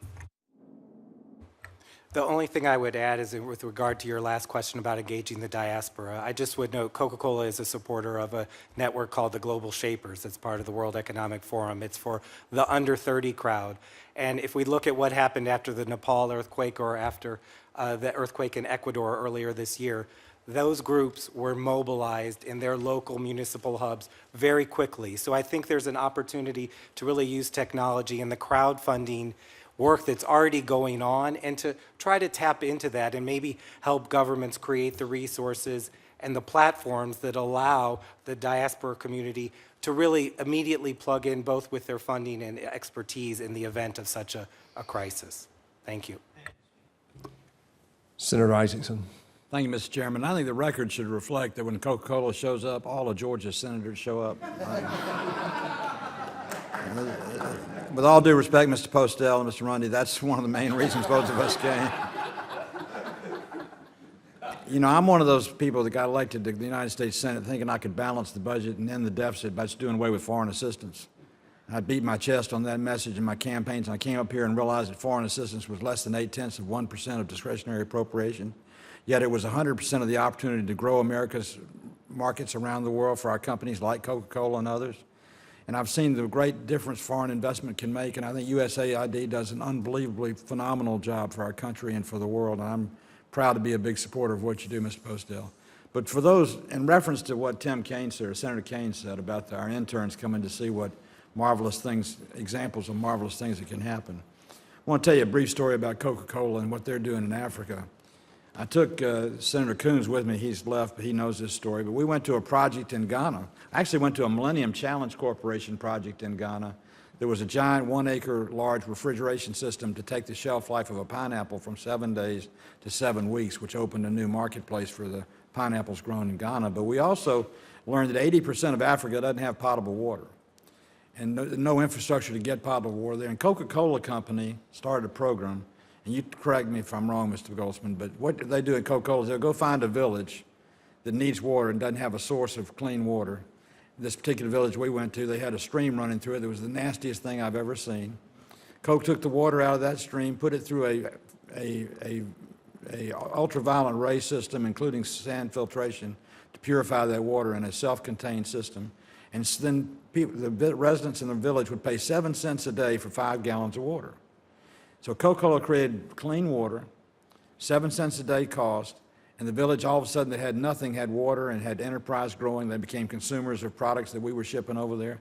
The only thing I would add is with regard to your last question about engaging the diaspora. I just would note Coca-Cola is a supporter of a network called the Global Shapers. It's part of the World Economic Forum. It's for the under 30 crowd. And if we look at what happened after the Nepal earthquake or after the earthquake in Ecuador earlier this year, those groups were mobilized in their local municipal hubs very quickly. So I think there's an opportunity to really use technology and the crowdfunding work that's already going on and to try to tap into that and maybe help governments create the resources and the platforms that allow the diaspora community to really immediately plug in both with their funding and expertise in the event of such a crisis. Thank you. Senator Isaacson. Thank you, Mr. Chairman. I think the record should reflect that when Coca-Cola shows up, all of Georgia's senators show up. With all due respect, Mr. Postel and Mr. Runde, that's one of the main reasons both of us came. You know, I'm one of those people that got elected to the United States Senate thinking I could balance the budget and end the deficit by just doing away with foreign assistance. I beat my chest on that message in my campaigns, and I came up here and realized that foreign assistance was less than 0.8% of discretionary appropriation. Yet it was 100% of the opportunity to grow America's markets around the world for our companies like Coca-Cola and others. And I've seen the great difference foreign investment can make, and I think USAID does an unbelievably phenomenal job for our country and for the world. And I'm proud to be a big supporter of what you do, Mr. Postel. But for those, in reference to what Tim Kaine said, or Senator Kaine said about our interns coming to see what marvelous things, examples of marvelous things that can happen. I want to tell you a brief story about Coca-Cola and what they're doing in Africa. I took Senator Coons with me. He's left, but he knows this story. But we went to a project in Ghana. I actually went to a Millennium Challenge Corporation project in Ghana. There was a giant 1-acre large refrigeration system to take the shelf life of a pineapple from 7 days to 7 weeks, which opened a new marketplace for the pineapples grown in Ghana. But we also learned that 80% of Africa doesn't have potable water and no infrastructure to get potable water there. And Coca-Cola Company started a program, and you correct me if I'm wrong, Mr. Goldsman, but what they do at Coca-Cola is they'll go find a village that needs water and doesn't have a source of clean water. This particular village we went to, they had a stream running through it that was the nastiest thing I've ever seen. Coke took the water out of that stream, put it through a ultraviolet ray system, including sand filtration, to purify that water in a self-contained system. And then the residents in the village would pay 7 cents a day for 5 gallons of water. So Coca-Cola created clean water, 7 cents a day cost, and the village all of a sudden that had nothing had water and had enterprise growing. They became consumers of products that we were shipping over there.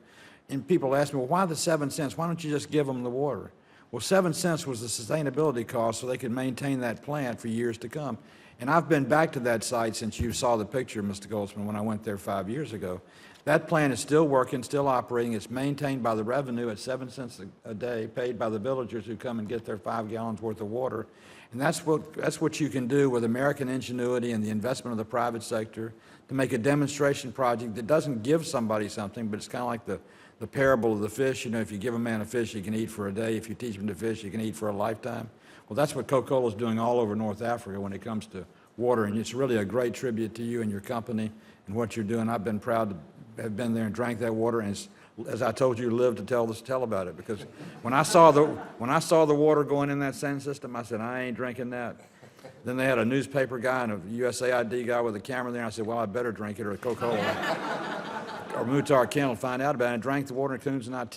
And people asked me, well, why the 7 cents? Why don't you just give them the water? Well, 7 cents was the sustainability cost so they could maintain that plant for years to come. And I've been back to that site since you saw the picture, Mr. Goldsman, when I went there 5 years ago. That plant is still working, still operating. It's maintained by the revenue at 7 cents a day, paid by the villagers who come and get their 5 gallons worth of water. And that's what you can do with American ingenuity and the investment of the private sector to make a demonstration project that doesn't give somebody something, but it's kind of like the parable of the fish. You know, if you give a man a fish, he can eat for a day. If you teach him to fish, he can eat for a lifetime. Well, that's what Coca-Cola is doing all over North Africa when it comes to water, and it's really a great tribute to you and your company and what you're doing. I've been proud to have been there and drank that water, and as I told you, lived to tell about it. Because when I saw the water going in that sand system, I said, I ain't drinking that. Then they had a newspaper guy and a USAID guy with a camera there. And I said, well, I better drink it, or Coca-Cola or Muhtar Kent will find out about it. I drank the water, and Coons and I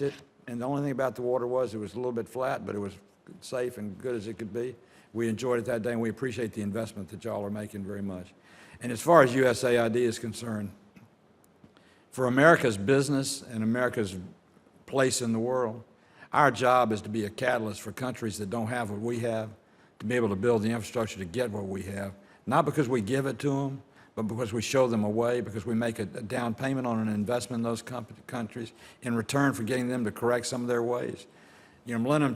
and the only thing about the water was it was a little bit flat, but it was safe and good as it could be. We enjoyed it that day, and we appreciate the investment that y'all are making very much. And as far as USAID is concerned, for America's business and America's place in the world, our job is to be a catalyst for countries that don't have what we have, to be able to build the infrastructure to get what we have, not because we give it to them, but because we show them a way, because we make a down payment on an investment in those countries in return for getting them to correct some of their ways. You know,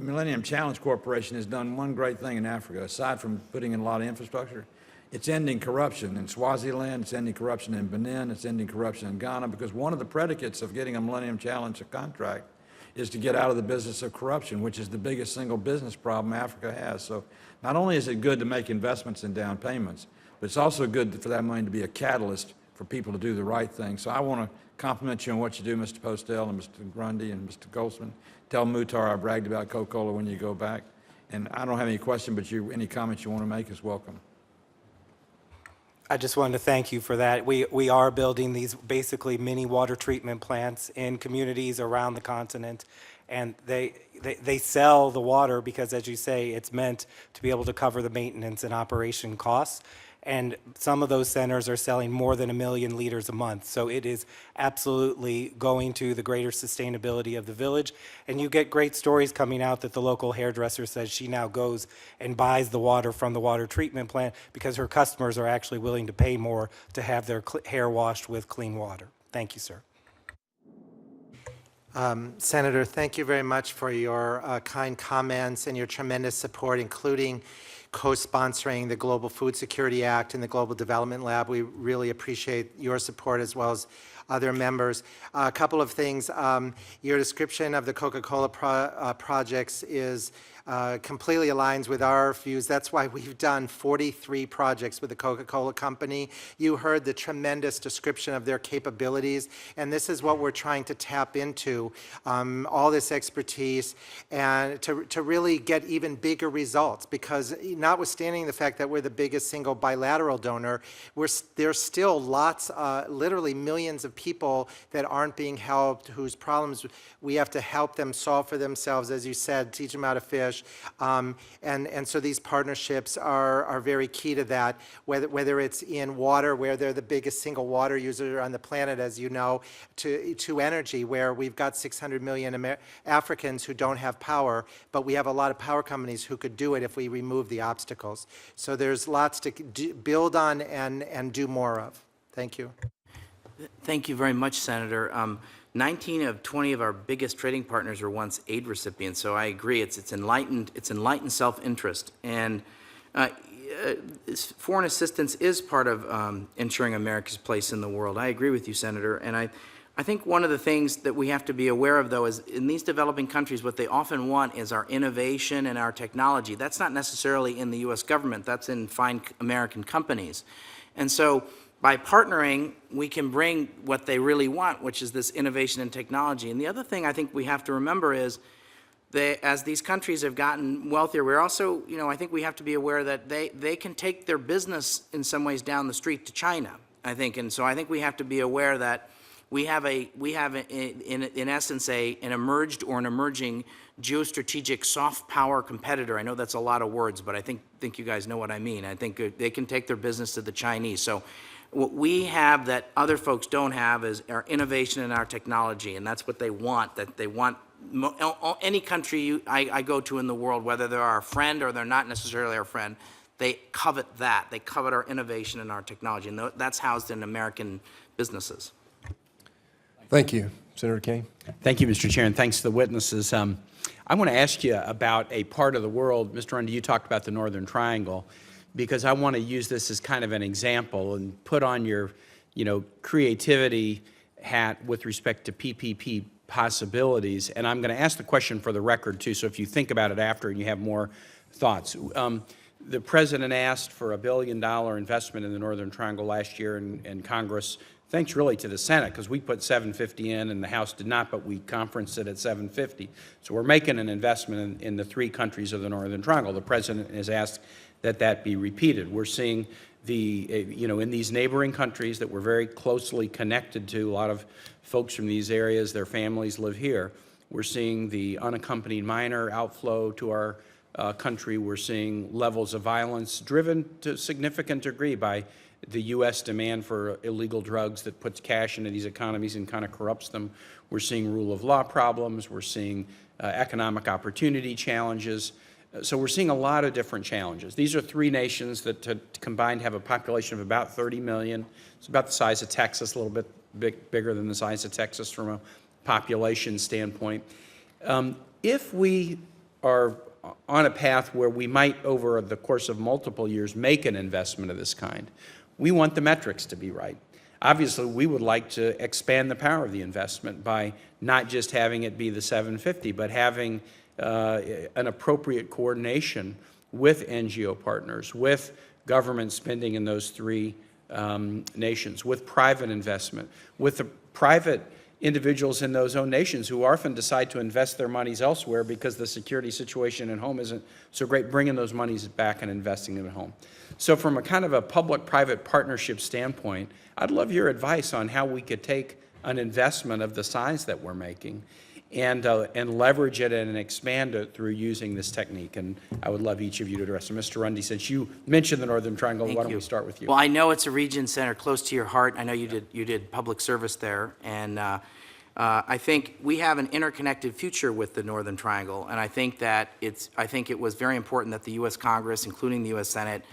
Millennium Challenge Corporation has done one great thing in Africa, aside from putting in a lot of infrastructure. It's ending corruption in Swaziland, it's ending corruption in Benin, it's ending corruption in Ghana, because one of the predicates of getting a Millennium Challenge contract is to get out of the business of corruption, which is the biggest single business problem Africa has. So not only is it good to make investments in down payments, but it's also good for that money to be a catalyst for people to do the right thing. So I want to compliment you on what you do, Mr. Postel and Mr. Runde and Mr. Goldsman. Tell Muhtar I bragged about Coca-Cola when you go back. And I don't have any question, but any comments you want to make is welcome. I just wanted to thank you for that. We are building these basically mini water treatment plants in communities around the continent, and they sell the water because, as you say, it's meant to be able to cover the maintenance and operation costs. And some of those centers are selling more than 1 million liters a month. So it is absolutely going to the greater sustainability of the village. And you get great stories coming out that the local hairdresser says she now goes and buys the water from the water treatment plant because her customers are actually willing to pay more to have their hair washed with clean water. Thank you, sir. Senator, thank you very much for your kind comments and your tremendous support, including co-sponsoring the Global Food Security Act and the Global Development Lab. We really appreciate your support as well as other members. A couple of things. Your description of the Coca-Cola projects is completely aligns with our views. That's why we've done 43 projects with the Coca-Cola Company. You heard the tremendous description of their capabilities, and this is what we're trying to tap into, all this expertise, and to really get even bigger results, because notwithstanding the fact that we're the biggest single bilateral donor, there's still lots, literally millions of people that aren't being helped, whose problems we have to help them solve for themselves, as you said, teach them how to fish. And so these partnerships are very key to that, whether it's in water, where they're the biggest single water user on the planet, as you know, to energy, where we've got 600 million Africans who don't have power, but we have a lot of power companies who could do it if we remove the obstacles. So there's lots to build on and do more of. Thank you. Thank you very much, Senator. 19 of 20 of our biggest trading partners were once aid recipients, so I agree. It's enlightened self-interest, and foreign assistance is part of ensuring America's place in the world. I agree with you, Senator, and I think one of the things that we have to be aware of, though, is in these developing countries, what they often want is our innovation and our technology. That's not necessarily in the U.S. government. That's in fine American companies, and so by partnering, we can bring what they really want, which is this innovation and technology. And the other thing I think we have to remember is that as these countries have gotten wealthier, we're also, I think we have to be aware that they can take their business in some ways down the street to China, I think. And so I think we have to be aware that we have in essence an emerged or an emerging geostrategic soft power competitor. I know that's a lot of words, but I think you guys know what I mean. I think they can take their business to the Chinese. So what we have that other folks don't have is our innovation and our technology, and that's what they want. That they want any country I go to in the world, whether they're our friend or they're not necessarily our friend, they covet that. They covet our innovation and our technology, and that's housed in American businesses. Thank you, Senator Kaine. Thank you, Mr. Chair, and thanks to the witnesses. I want to ask you about a part of the world. Mr. Runde, you talked about the Northern Triangle, because I want to use this as kind of an example and put on your, creativity hat with respect to PPP possibilities. And I'm going to ask the question for the record, too, so if you think about it after and you have more thoughts. The President asked for $1 billion investment in the Northern Triangle last year, and Congress, thanks really to the Senate, because we put $750 in and the House did not, but we conferenced it at $750. So we're making an investment in the 3 countries of the Northern Triangle. The President has asked that be repeated. We're seeing in these neighboring countries that we're very closely connected to, a lot of folks from these areas, their families live here. We're seeing the unaccompanied minor outflow to our country. We're seeing levels of violence driven to a significant degree by the U.S. demand for illegal drugs that puts cash into these economies and kind of corrupts them. We're seeing rule of law problems. We're seeing economic opportunity challenges. So we're seeing a lot of different challenges. These are 3 nations that combined have a population of about 30 million. It's about the size of Texas, a little bit bigger than the size of Texas from a population standpoint. If we are on a path where we might, over the course of multiple years, make an investment of this kind, we want the metrics to be right. Obviously, we would like to expand the power of the investment by not just having it be the $750, but having an appropriate coordination with NGO partners, with government spending in those 3 nations, with private investment, with the private individuals in those own nations who often decide to invest their monies elsewhere because the security situation at home isn't so great, bringing those monies back and investing them at home. So from a kind of a public-private partnership standpoint, I'd love your advice on how we could take an investment of the size that we're making and leverage it and expand it through using this technique. And I would love each of you to address it. Mr. Runde, since you mentioned the Northern Triangle, why don't we start with you? Well, I know it's a region, Senator, close to your heart. I know you did public service there, and I think we have an interconnected future with the Northern Triangle, and I think that it was very important that the U.S. Congress, including the U.S. Senate,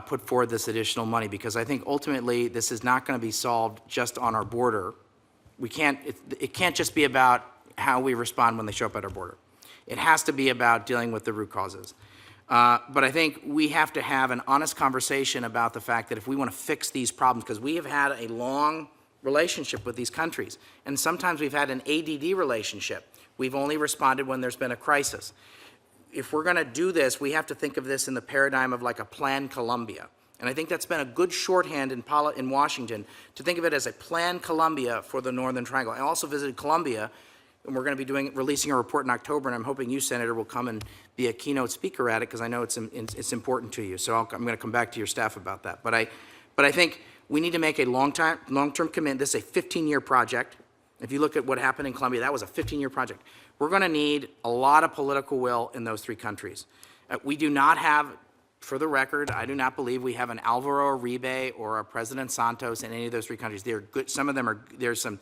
put forward this additional money, because I think ultimately this is not going to be solved just on our border. It can't just be about how we respond when they show up at our border. It has to be about dealing with the root causes. But I think we have to have an honest conversation about the fact that if we want to fix these problems, because we have had a long relationship with these countries, and sometimes we've had an ADD relationship. We've only responded when there's been a crisis. If we're going to do this, we have to think of this in the paradigm of like a Plan Colombia. And I think that's been a good shorthand in Washington, to think of it as a Plan Colombia for the Northern Triangle. I also visited Colombia, and we're going to be releasing a report in October, and I'm hoping you, Senator, will come and be a keynote speaker at it, because I know it's important to you. So I'm going to come back to your staff about that. But I think we need to make a long-term commitment. This is a 15-year project. If you look at what happened in Colombia, that was a 15-year project. We're going to need a lot of political will in those three countries. We do not have, for the record, I do not believe we have an Alvaro Uribe or a President Santos in any of those three countries. They're good. Some of them are, there's some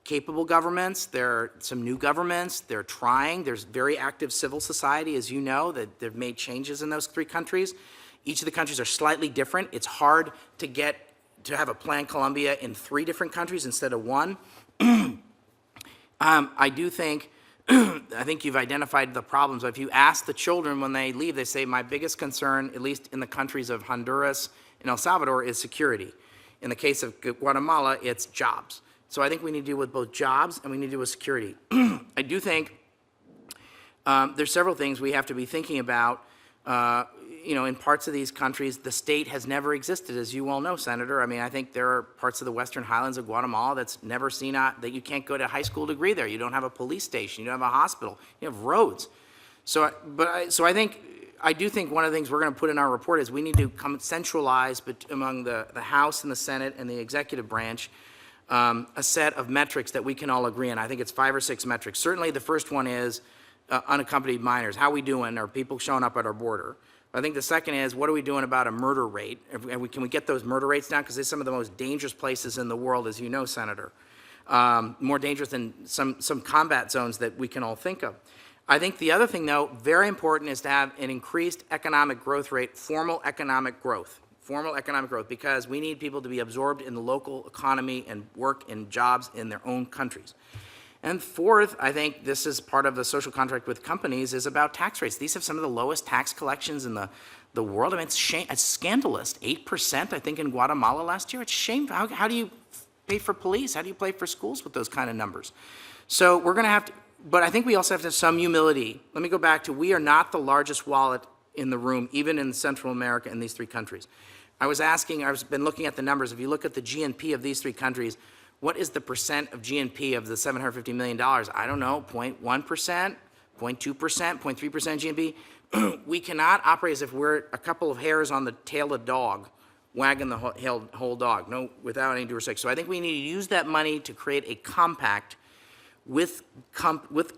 capable governments, there are some new governments, they're trying. There's very active civil society, as you know, that they've made changes in those three countries. Each of the countries are slightly different. It's hard to have a Plan Colombia in 3 different countries instead of 1. I do think, I think you've identified the problems. If you ask the children when they leave, they say, my biggest concern, at least in the countries of Honduras and El Salvador, is security. In the case of Guatemala, it's jobs. So I think we need to deal with both jobs and we need to deal with security. I do think there's several things we have to be thinking about. In parts of these countries, the state has never existed, as you well know, Senator. I mean, I think there are parts of the western highlands of Guatemala that's never seen that you can't go to a high school degree there. You don't have a police station. You don't have a hospital. You have roads. So I do think one of the things we're going to put in our report is we need to centralize among the House and the Senate and the executive branch a set of metrics that we can all agree on. I think it's 5 or 6 metrics. Certainly the first one is unaccompanied minors. How are we doing? Are people showing up at our border? I think the second is, what are we doing about a murder rate? Can we get those murder rates down? Because they're some of the most dangerous places in the world, as you know, Senator. More dangerous than some combat zones that we can all think of. I think the other thing, though, very important, is to have an increased economic growth rate, formal economic growth, because we need people to be absorbed in the local economy and work in jobs in their own countries. And fourth, I think this is part of the social contract with companies, is about tax rates. These have some of the lowest tax collections in the world. I mean, it's scandalous. 8%, I think, in Guatemala last year. It's shameful. How do you pay for police? How do you pay for schools with those kind of numbers? So we're going to have to, but I think we also have to have some humility. Let me go back to, we are not the largest wallet in the room, even in Central America in these 3 countries. I've been looking at the numbers. If you look at the GNP of these 3 countries, what is the percent of GNP of the $750 million? I don't know, 0.1%, 0.2%, 0.3% GNP. We cannot operate as if we're a couple of hairs on the tail of a dog, wagging the whole dog, no, without any due respect. So I think we need to use that money to create a compact with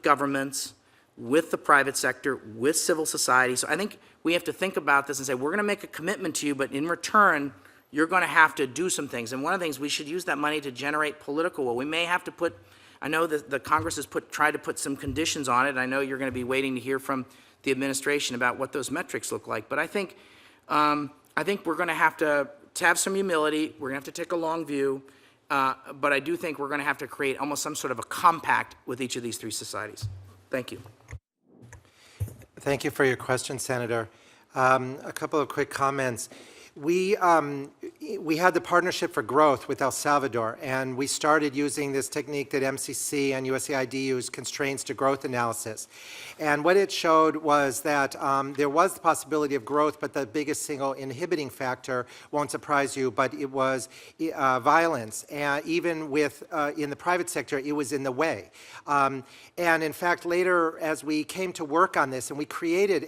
governments, with the private sector, with civil society. So I think we have to think about this and say, we're going to make a commitment to you, but in return, you're going to have to do some things. And one of the things, we should use that money to generate political will. We may have to put, I know that the Congress has tried to put some conditions on it. I know you're going to be waiting to hear from the administration about what those metrics look like. But I think we're going to have some humility. We're going to have to take a long view. But I do think we're going to have to create almost some sort of a compact with each of these 3 societies. Thank you. Thank you for your question, Senator. A couple of quick comments. We had the Partnership for Growth with El Salvador, and we started using this technique that MCC and USAID use, constraints to growth analysis. And what it showed was that there was the possibility of growth, but the biggest single inhibiting factor, won't surprise you, but it was violence. And even in the private sector, it was in the way. And in fact, later, as we came to work on this, and we created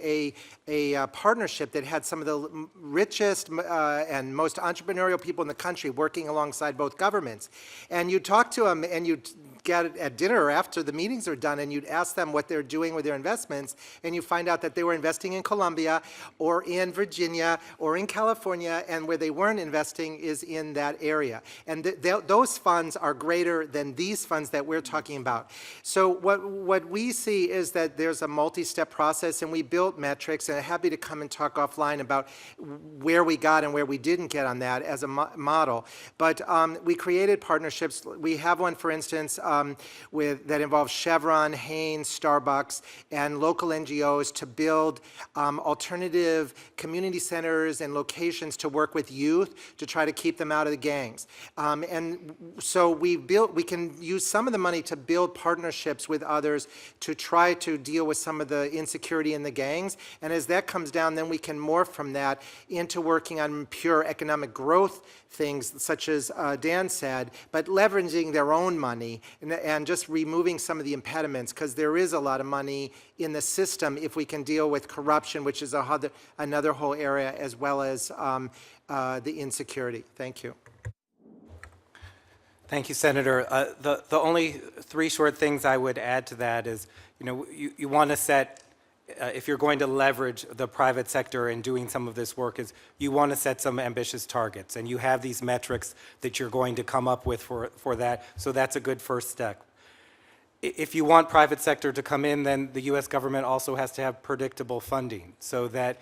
a partnership that had some of the richest and most entrepreneurial people in the country working alongside both governments. And you talk to them, and you get at dinner or after the meetings are done, and you'd ask them what they're doing with their investments, and you find out that they were investing in Colombia or in Virginia or in California, and where they weren't investing is in that area. And those funds are greater than these funds that we're talking about. So what we see is that there's a multi-step process, and we built metrics, and I'm happy to come and talk offline about where we got and where we didn't get on that as a model. But we created partnerships. We have one, for instance, that involves Chevron, Hanes, Starbucks, and local NGOs to build alternative community centers and locations to work with youth to try to keep them out of the gangs. And so we can use some of the money to build partnerships with others to try to deal with some of the insecurity in the gangs. And as that comes down, then we can morph from that into working on pure economic growth things, such as Dan said, but leveraging their own money and just removing some of the impediments, because there is a lot of money in the system if we can deal with corruption, which is another whole area, as well as the insecurity. Thank you. Thank you, Senator. The only three short things I would add to that is, you want to set, if you're going to leverage the private sector in doing some of this work, is you want to set some ambitious targets, and you have these metrics that you're going to come up with for that, so that's a good first step. If you want private sector to come in, then the U.S. government also has to have predictable funding, so that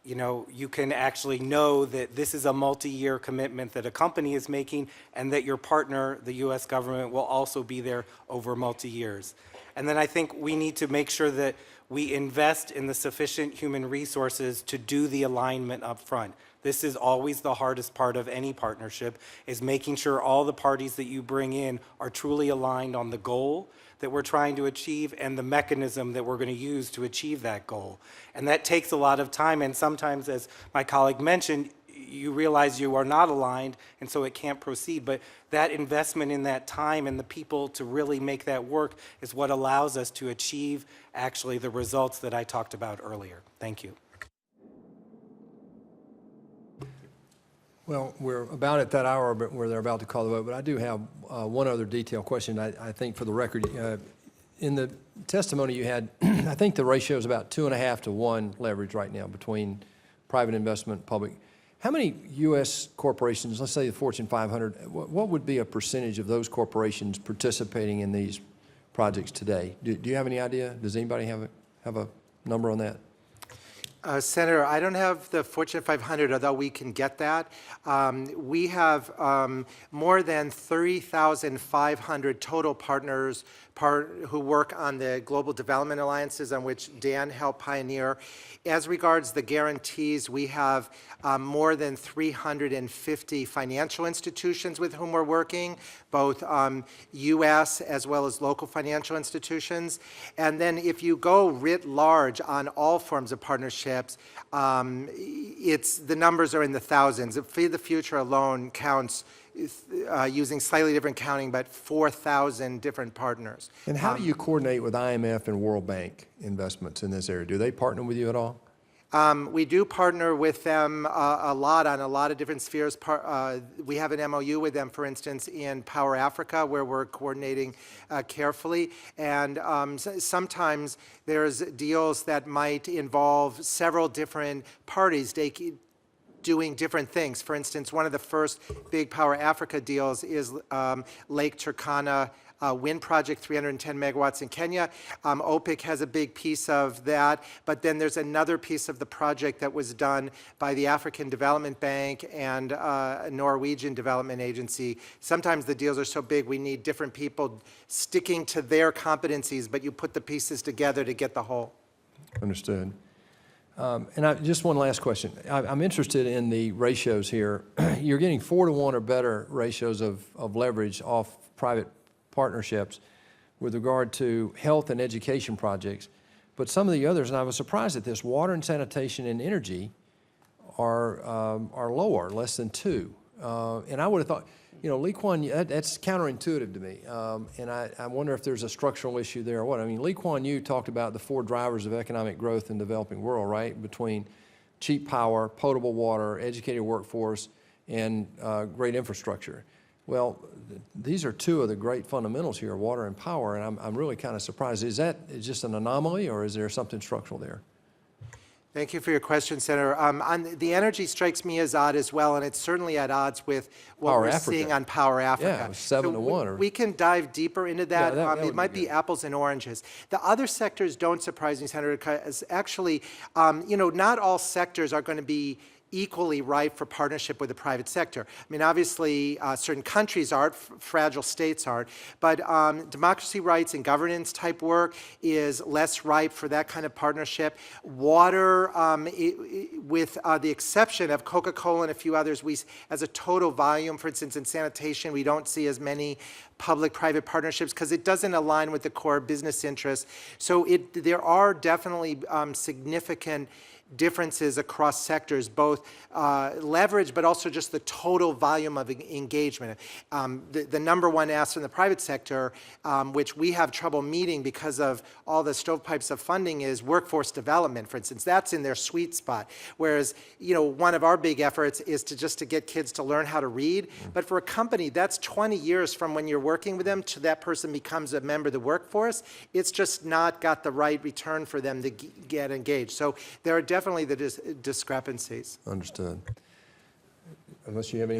you can actually know that this is a multi-year commitment that a company is making, and that your partner, the U.S. government, will also be there over multi-years. And then I think we need to make sure that we invest in the sufficient human resources to do the alignment up front. This is always the hardest part of any partnership, is making sure all the parties that you bring in are truly aligned on the goal that we're trying to achieve and the mechanism that we're going to use to achieve that goal. And that takes a lot of time, and sometimes, as my colleague mentioned, you realize you are not aligned, and so it can't proceed. But that investment in that time and the people to really make that work is what allows us to achieve actually the results that I talked about earlier. Thank you. Well, we're about at that hour where they're about to call the vote, but I do have one other detailed question. I think for the record, in the testimony you had, I think the ratio is about 2.5 to 1 leverage right now between private investment and public. How many U.S. corporations, let's say the Fortune 500, what would be a percentage of those corporations participating in these projects today? Do you have any idea? Does anybody have a number on that? Senator, I don't have the Fortune 500, although we can get that. We have more than 30,500 total partners who work on the global development alliances on which Dan helped pioneer. As regards the guarantees, we have more than 350 financial institutions with whom we're working, both U.S. as well as local financial institutions. And then if you go writ large on all forms of partnerships, the numbers are in the thousands. Feed the Future alone counts, using slightly different counting, but 4,000 different partners. And how do you coordinate with IMF and World Bank investments in this area? Do they partner with you at all? We do partner with them a lot on a lot of different spheres. We have an MOU with them, for instance, in Power Africa, where we're coordinating carefully. And sometimes there's deals that might involve several different parties doing different things. For instance, one of the first big Power Africa deals is Lake Turkana wind project, 310 megawatts in Kenya. OPIC has a big piece of that, but then there's another piece of the project that was done by the African Development Bank and Norwegian Development Agency. Sometimes the deals are so big we need different people sticking to their competencies, but you put the pieces together to get the whole. Understood. And just one last question. I'm interested in the ratios here. You're getting 4 to 1 or better ratios of leverage off private partnerships with regard to health and education projects. But some of the others, and I was surprised at this, water and sanitation and energy are lower, less than 2. And I would have thought, Lee Kuan Yew, that's counterintuitive to me. And I wonder if there's a structural issue there or what. I mean, Lee Kuan Yew talked about the 4 drivers of economic growth in the developing world, right? Between cheap power, potable water, educated workforce, and great infrastructure. Well, these are 2 of the great fundamentals here, water and power, and I'm really kind of surprised. Is that just an anomaly, or is there something structural there? Thank you for your question, Senator. The energy strikes me as odd as well, and it's certainly at odds with what Power we're Africa. seeing on Power Africa. Yeah, it was 7 to 1. We can dive deeper into that. Yeah, that it would might be be good. apples and oranges. The other sectors don't surprise me, Senator, because actually, not all sectors are going to be equally ripe for partnership with the private sector. I mean, obviously, certain countries aren't, fragile states aren't, but democracy rights and governance type work is less ripe for that kind of partnership. Water, with the exception of Coca-Cola and a few others, as a total volume, for instance, in sanitation, we don't see as many public-private partnerships because it doesn't align with the core business interests. So there are definitely significant differences across sectors, both leverage, but also just the total volume of engagement. The number one ask in the private sector, which we have trouble meeting because of all the stovepipes of funding, is workforce development, for instance. That's in their sweet spot. Whereas, one of our big efforts is to get kids to learn how to read. But for a company, that's 20 years from when you're working with them to that person becomes a member of the workforce. It's just not got the right return for them to get engaged. So there are definitely the discrepancies. Understood. Unless you have any